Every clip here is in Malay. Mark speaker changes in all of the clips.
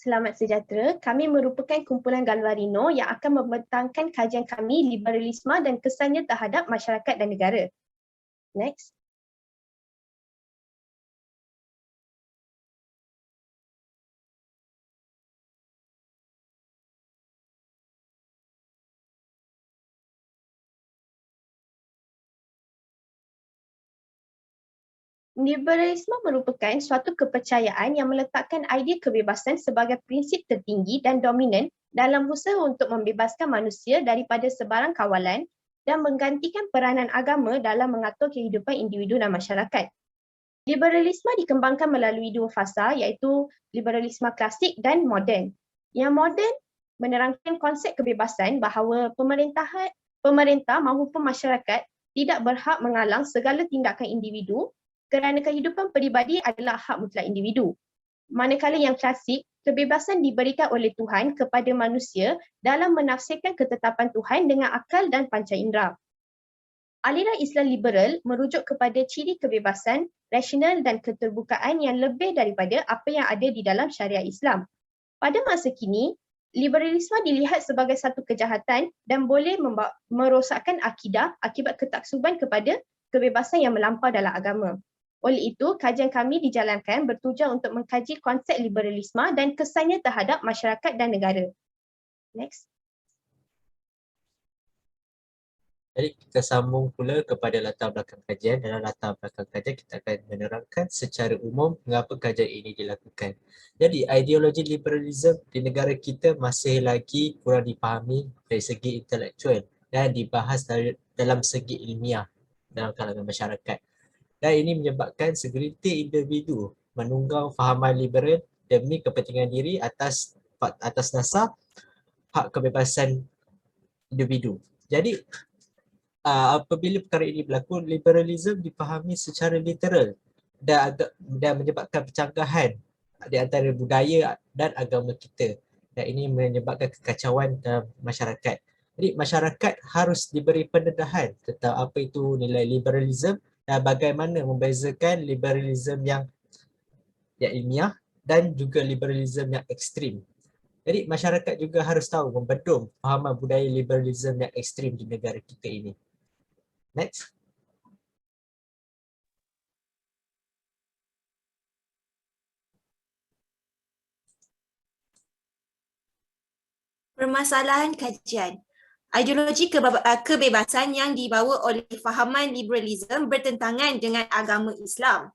Speaker 1: selamat sejahtera. Kami merupakan kumpulan Galvarino yang akan membentangkan kajian kami liberalisme dan kesannya terhadap masyarakat dan negara. Next. Liberalisme merupakan suatu kepercayaan yang meletakkan idea kebebasan sebagai prinsip tertinggi dan dominan dalam usaha untuk membebaskan manusia daripada sebarang kawalan dan menggantikan peranan agama dalam mengatur kehidupan individu dan masyarakat. Liberalisme dikembangkan melalui dua fasa iaitu liberalisme klasik dan moden. Yang moden menerangkan konsep kebebasan bahawa pemerintah maupun masyarakat tidak berhak mengalang segala tindakan individu kerana kehidupan peribadi adalah hak mutlak individu. Manakala yang klasik, kebebasan diberikan oleh Tuhan kepada manusia dalam menafsirkan ketetapan Tuhan dengan akal dan panca indera. Aliran Islam liberal merujuk kepada ciri kebebasan, rasional dan keterbukaan yang lebih daripada apa yang ada di dalam syariat Islam. Pada masa kini, liberalisme dilihat sebagai satu kejahatan dan boleh merosakkan akidah akibat ketaksuban kepada kebebasan yang melampau dalam agama. Oleh itu, kajian kami dijalankan bertujuan untuk mengkaji konsep liberalisme dan kesannya terhadap masyarakat dan negara. Next.
Speaker 2: Jadi kita sambung pula kepada latar belakang kajian. Dalam latar belakang kajian kita akan menerangkan secara umum mengapa kajian ini dilakukan. Jadi ideologi liberalisme di negara kita masih lagi kurang dipahami dari segi intelektual dan dibahas dalam segi ilmiah dalam kalangan masyarakat. Dan ini menyebabkan segelintir individu menunggang fahaman liberal demi kepentingan diri atas dasar hak kebebasan individu. Jadi apabila perkara ini berlaku, liberalisme dipahami secara literal dan menyebabkan percanggahan di antara budaya dan agama kita. Dan ini menyebabkan kekacauan dalam masyarakat. Jadi masyarakat harus diberi pendedahan tentang apa itu nilai liberalisme dan bagaimana membezakan liberalisme yang ilmiah dan juga liberalisme yang ekstrim. Jadi masyarakat juga harus tahu membendung fahaman budaya liberalisme yang ekstrim di negara kita ini. Next.
Speaker 3: Permasalahan kajian. Ideologi kebebasan yang dibawa oleh fahaman liberalisme bertentangan dengan agama Islam.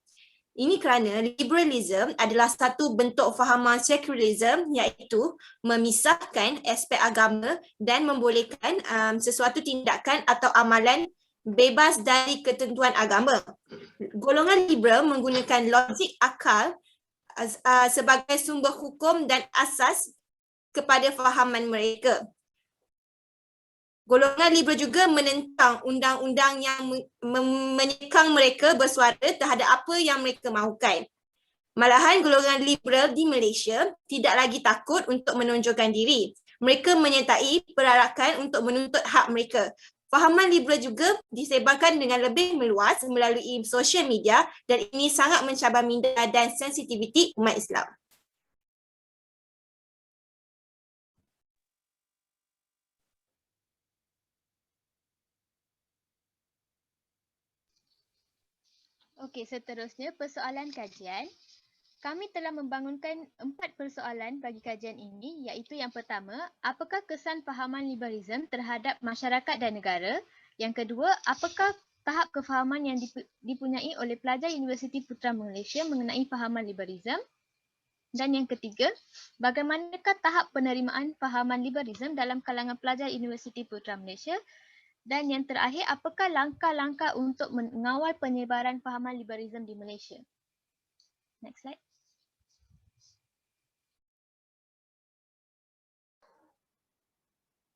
Speaker 3: Ini kerana liberalisme adalah satu bentuk fahaman sekularisme iaitu memisahkan aspek agama dan membolehkan sesuatu tindakan atau amalan bebas dari ketentuan agama. Golongan liberal menggunakan logik akal sebagai sumber hukum dan asas kepada fahaman mereka. Golongan liberal juga menentang undang-undang yang menyekang mereka bersuara terhadap apa yang mereka mahukan. Malahan golongan liberal di Malaysia tidak lagi takut untuk menonjolkan diri. Mereka menyertai perarakan untuk menuntut hak mereka. Fahaman liberal juga disebarkan dengan lebih meluas melalui sosial media dan ini sangat mencabar minda dan sensitiviti umat Islam.
Speaker 4: Okey, seterusnya persoalan kajian. Kami telah membangunkan 4 persoalan bagi kajian ini iaitu yang pertama, apakah kesan fahaman liberalisme terhadap masyarakat dan negara? Yang kedua, apakah tahap kefahaman yang dipunyai oleh pelajar Universiti Putra Malaysia mengenai fahaman liberalisme? Dan yang ketiga, bagaimanakah tahap penerimaan fahaman liberalisme dalam kalangan pelajar Universiti Putra Malaysia? Dan yang terakhir, apakah langkah-langkah untuk mengawal penyebaran fahaman liberalisme di Malaysia? Next slide.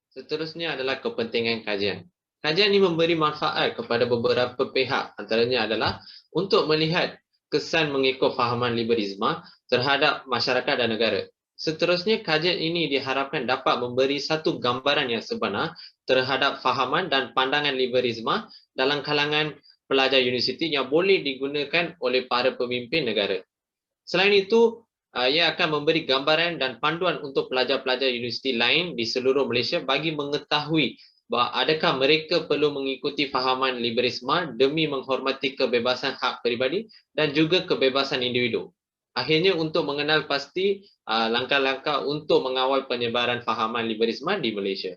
Speaker 5: Seterusnya adalah kepentingan kajian. Kajian ini memberi manfaat kepada beberapa pihak, antaranya adalah untuk melihat kesan mengikut fahaman liberalisme terhadap masyarakat dan negara. Seterusnya, kajian ini diharapkan dapat memberi satu gambaran yang sebenar terhadap fahaman dan pandangan liberalisme dalam kalangan pelajar universiti yang boleh digunakan oleh para pemimpin negara. Selain itu, ia akan memberi gambaran dan panduan untuk pelajar-pelajar universiti lain di seluruh Malaysia bagi mengetahui bahawa adakah mereka perlu mengikuti fahaman liberalisme demi menghormati kebebasan hak peribadi dan juga kebebasan individu. Akhirnya untuk mengenal pasti langkah-langkah untuk mengawal penyebaran fahaman liberalisme di Malaysia.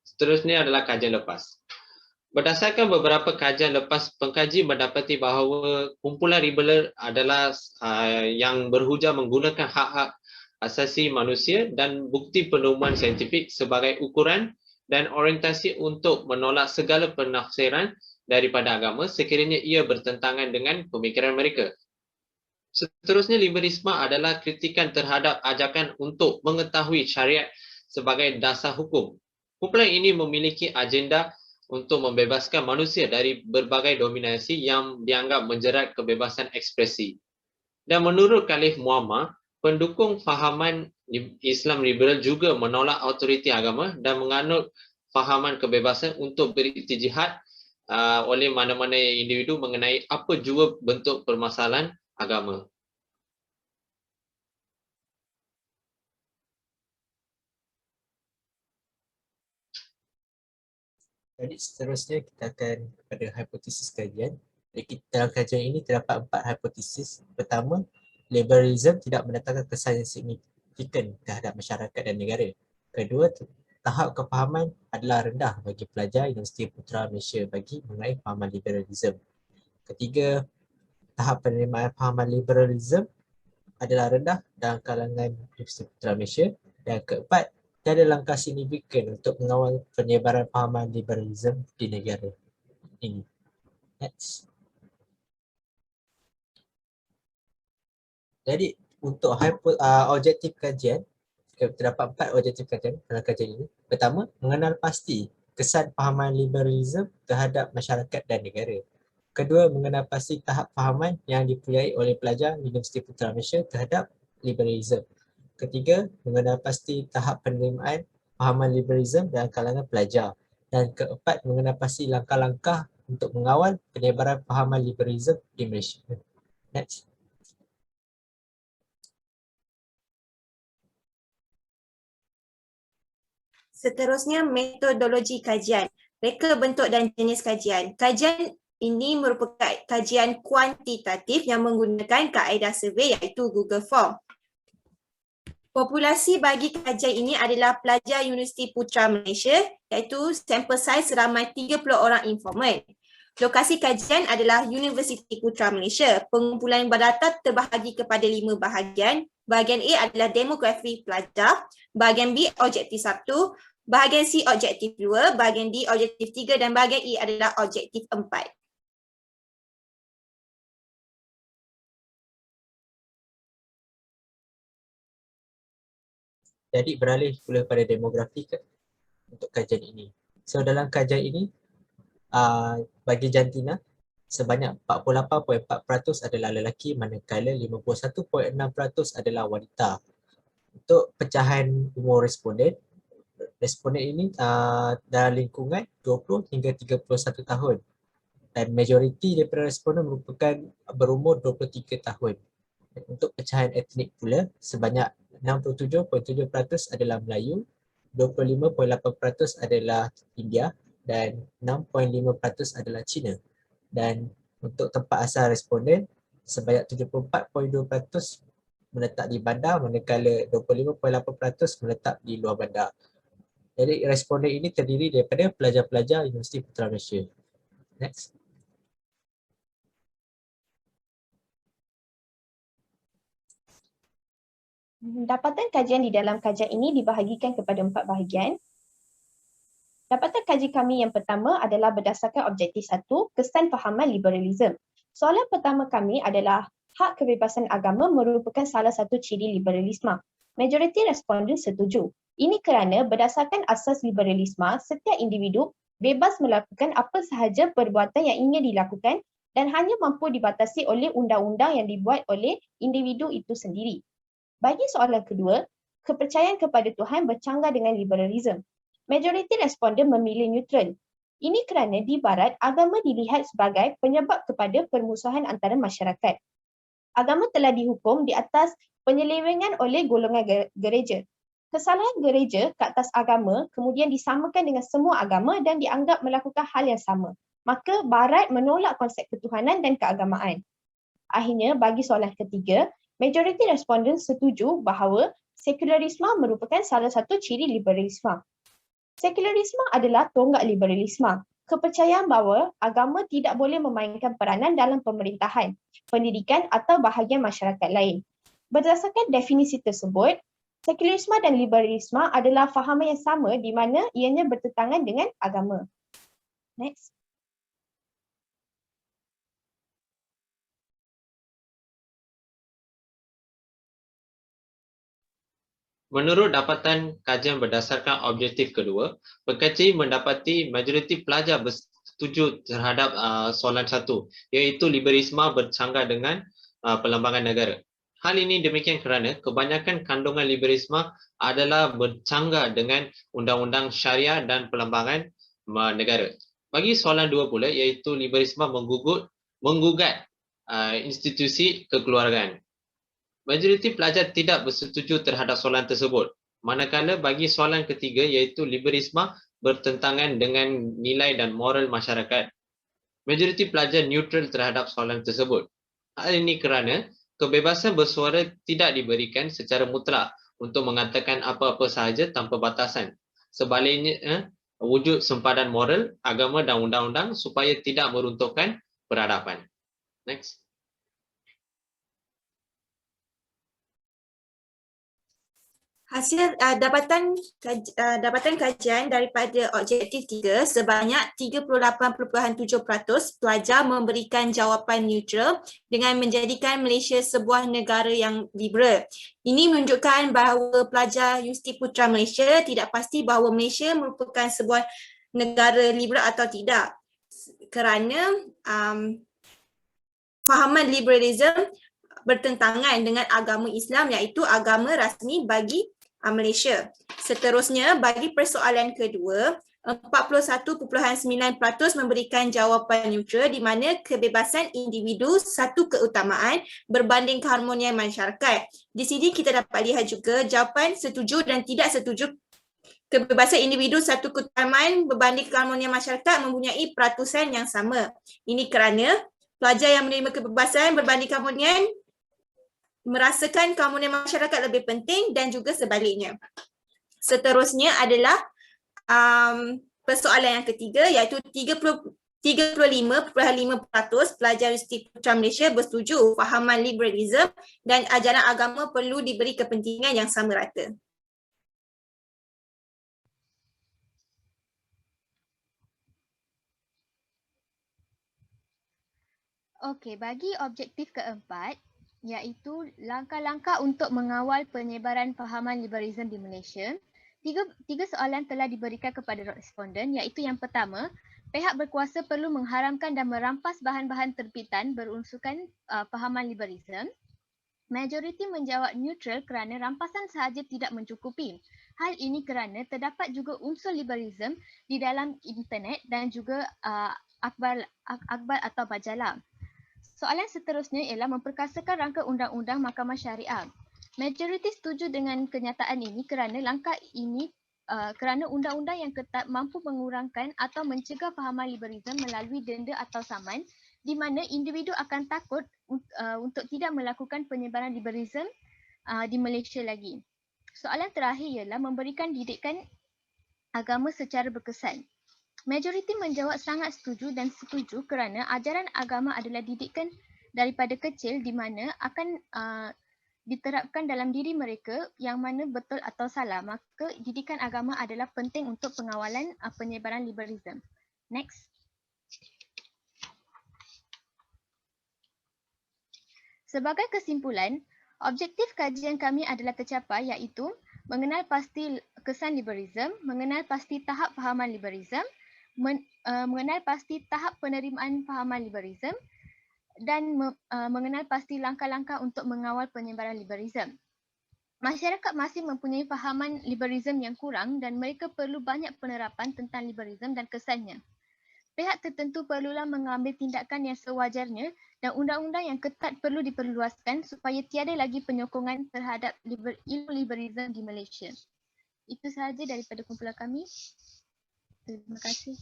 Speaker 5: Seterusnya adalah kajian lepas. Berdasarkan beberapa kajian lepas, pengkaji mendapati bahawa kumpulan liberal adalah yang berhujah menggunakan hak-hak asasi manusia dan bukti penemuan saintifik sebagai ukuran dan orientasi untuk menolak segala penafsiran daripada agama sekiranya ia bertentangan dengan pemikiran mereka. Seterusnya, liberalisme adalah kritikan terhadap ajakan untuk mengetahui syariat sebagai dasar hukum. Kumpulan ini memiliki agenda untuk membebaskan manusia dari berbagai dominasi yang dianggap menjerat kebebasan ekspresi. Dan menurut Khalif Muammar, pendukung fahaman Islam liberal juga menolak autoriti agama dan menganut fahaman kebebasan untuk berijtihad oleh mana-mana individu mengenai apa jua bentuk permasalahan agama.
Speaker 2: Jadi seterusnya kita akan pada hipotesis kajian. Jadi dalam kajian ini terdapat 4 hipotesis. Pertama, liberalism tidak mendatangkan kesan yang signifikan terhadap masyarakat dan negara. Kedua, tahap kefahaman adalah rendah bagi pelajar Universiti Putra Malaysia bagi mengenai fahaman liberalism. Ketiga, tahap penerimaan fahaman liberalism adalah rendah dalam kalangan Universiti Putra Malaysia. Dan keempat, tiada langkah signifikan untuk mengawal penyebaran fahaman liberalism di negara ini. Next. Jadi untuk objektif kajian, terdapat 4 objektif kajian dalam kajian ini. Pertama, mengenal pasti kesan fahaman liberalism terhadap masyarakat dan negara. Kedua, mengenal pasti tahap fahaman yang dipunyai oleh pelajar Universiti Putra Malaysia terhadap liberalism. Ketiga, mengenal pasti tahap penerimaan fahaman liberalism dalam kalangan pelajar. Dan keempat, mengenal pasti langkah-langkah untuk mengawal penyebaran fahaman liberalism di Malaysia. Next.
Speaker 3: Seterusnya, metodologi kajian. Reka bentuk dan jenis kajian. Kajian ini merupakan kajian kuantitatif yang menggunakan kaedah survey iaitu Google Form. Populasi bagi kajian ini adalah pelajar Universiti Putra Malaysia iaitu sampel saiz seramai 30 orang informal. Lokasi kajian adalah Universiti Putra Malaysia. Pengumpulan berdata terbahagi kepada 5 bahagian. Bahagian A adalah demografi pelajar, bahagian B objektif 1, bahagian C objektif 2, bahagian D objektif 3 dan bahagian E adalah objektif 4.
Speaker 2: Jadi beralih pula pada demografi untuk kajian ini. So dalam kajian ini, bagi jantina, sebanyak 48.4% adalah lelaki manakala 51.6% adalah wanita. Untuk pecahan umur responden ini dalam lingkungan 20 hingga 31 tahun. Dan majoriti daripada responden merupakan berumur 23 tahun. Dan untuk pecahan etnik pula, sebanyak 67.7% adalah Melayu, 25.8% adalah India dan 6.5% adalah Cina. Dan untuk tempat asal responden, sebanyak 74.2% menetap di bandar manakala 25.8% menetap di luar bandar. Jadi responden ini terdiri daripada pelajar-pelajar Universiti Putra Malaysia. Next.
Speaker 1: Dapatan kajian di dalam kajian ini dibahagikan kepada 4 bahagian. Dapatan kaji kami yang pertama adalah berdasarkan objektif 1, kesan fahaman liberalism. Soalan pertama kami adalah hak kebebasan agama merupakan salah satu ciri liberalisme. Majoriti responden setuju. Ini kerana berdasarkan asas liberalisme, setiap individu bebas melakukan apa sahaja perbuatan yang ingin dilakukan dan hanya mampu dibatasi oleh undang-undang yang dibuat oleh individu itu sendiri. Bagi soalan kedua, kepercayaan kepada Tuhan bercanggah dengan liberalism. Majoriti responden memilih neutral. Ini kerana di Barat, agama dilihat sebagai penyebab kepada permusuhan antara masyarakat. Agama telah dihukum di atas penyelewengan oleh golongan gereja. Kesalahan gereja ke atas agama kemudian disamakan dengan semua agama dan dianggap melakukan hal yang sama. Maka Barat menolak konsep ketuhanan dan keagamaan. Akhirnya, bagi soalan ketiga, majoriti responden setuju bahawa sekularisme merupakan salah satu ciri liberalisme. Sekularisme adalah tonggak liberalisme. Kepercayaan bahawa agama tidak boleh memainkan peranan dalam pemerintahan, pendidikan atau bahagian masyarakat lain. Berdasarkan definisi tersebut, sekularisme dan liberalisme adalah fahaman yang sama di mana ianya bertentangan dengan agama. Next.
Speaker 5: Menurut dapatan kajian berdasarkan objektif kedua, pekaji mendapati majoriti pelajar bersetuju terhadap soalan 1, iaitu liberalisme bercanggah dengan perlembagaan negara. Hal ini demikian kerana kebanyakan kandungan liberalisme adalah bercanggah dengan undang-undang syariah dan perlembagaan negara. Bagi soalan 2 pula, iaitu liberalisme menggugat institusi kekeluargaan. Majoriti pelajar tidak bersetuju terhadap soalan tersebut. Manakala bagi soalan ketiga, iaitu liberalisme bertentangan dengan nilai dan moral masyarakat, majoriti pelajar neutral terhadap soalan tersebut. Hal ini kerana kebebasan bersuara tidak diberikan secara mutlak untuk mengatakan apa-apa sahaja tanpa batasan. Sebaliknya, wujud sempadan moral, agama dan undang-undang supaya tidak meruntuhkan peradaban. Next.
Speaker 3: Hasil dapatan kajian daripada objektif 3, sebanyak 38.7% pelajar memberikan jawapan neutral dengan menjadikan Malaysia sebuah negara yang liberal. Ini menunjukkan bahawa pelajar Universiti Putra Malaysia tidak pasti bahawa Malaysia merupakan sebuah negara liberal atau tidak. Kerana fahaman liberalism bertentangan dengan agama Islam, iaitu agama rasmi bagi Malaysia. Seterusnya, bagi persoalan kedua, 41.9% memberikan jawapan neutral di mana kebebasan individu satu keutamaan berbanding keharmonian masyarakat. Di sini kita dapat lihat juga jawapan setuju dan tidak setuju kebebasan individu satu keutamaan berbanding keharmonian masyarakat mempunyai peratusan yang sama. Ini kerana pelajar yang menerima kebebasan berbanding keharmonian merasakan keharmonian masyarakat lebih penting dan juga sebaliknya. Seterusnya adalah persoalan yang ketiga, iaitu 35.5% pelajar Universiti Putra Malaysia bersetuju fahaman liberalism dan ajaran agama perlu diberi kepentingan yang sama rata.
Speaker 4: Okey, bagi objektif keempat, iaitu langkah-langkah untuk mengawal penyebaran fahaman liberalism di Malaysia. Tiga soalan telah diberikan kepada responden, iaitu yang pertama, pihak berkuasa perlu mengharamkan dan merampas bahan-bahan terbitan berunsurkan fahaman liberalism. Majoriti menjawab neutral kerana rampasan sahaja tidak mencukupi. Hal ini kerana terdapat juga unsur liberalism di dalam internet dan juga akhbar atau majalah. Soalan seterusnya ialah memperkasakan rangka undang-undang Mahkamah Syariah. Majoriti setuju dengan kenyataan ini kerana langkah ini kerana undang-undang yang ketat mampu mengurangkan atau mencegah fahaman liberalism melalui denda atau saman di mana individu akan takut untuk tidak melakukan penyebaran liberalism di Malaysia lagi. Soalan terakhir ialah memberikan didikan agama secara berkesan. Majoriti menjawab sangat setuju dan setuju kerana ajaran agama adalah didikan daripada kecil di mana akan diterapkan dalam diri mereka yang mana betul atau salah. Maka didikan agama adalah penting untuk pengawalan penyebaran liberalism. Next. Sebagai kesimpulan, objektif kajian kami adalah tercapai iaitu mengenal pasti kesan liberalism, mengenal pasti tahap fahaman liberalism, mengenal pasti tahap penerimaan fahaman liberalism dan mengenal pasti langkah-langkah untuk mengawal penyebaran liberalism. Masyarakat masih mempunyai fahaman liberalism yang kurang dan mereka perlu banyak penerapan tentang liberalism dan kesannya. Pihak tertentu perlulah mengambil tindakan yang sewajarnya dan undang-undang yang ketat perlu diperluaskan supaya tiada lagi penyokongan terhadap ilmu liberalism di Malaysia. Itu sahaja daripada kumpulan kami. Terima kasih.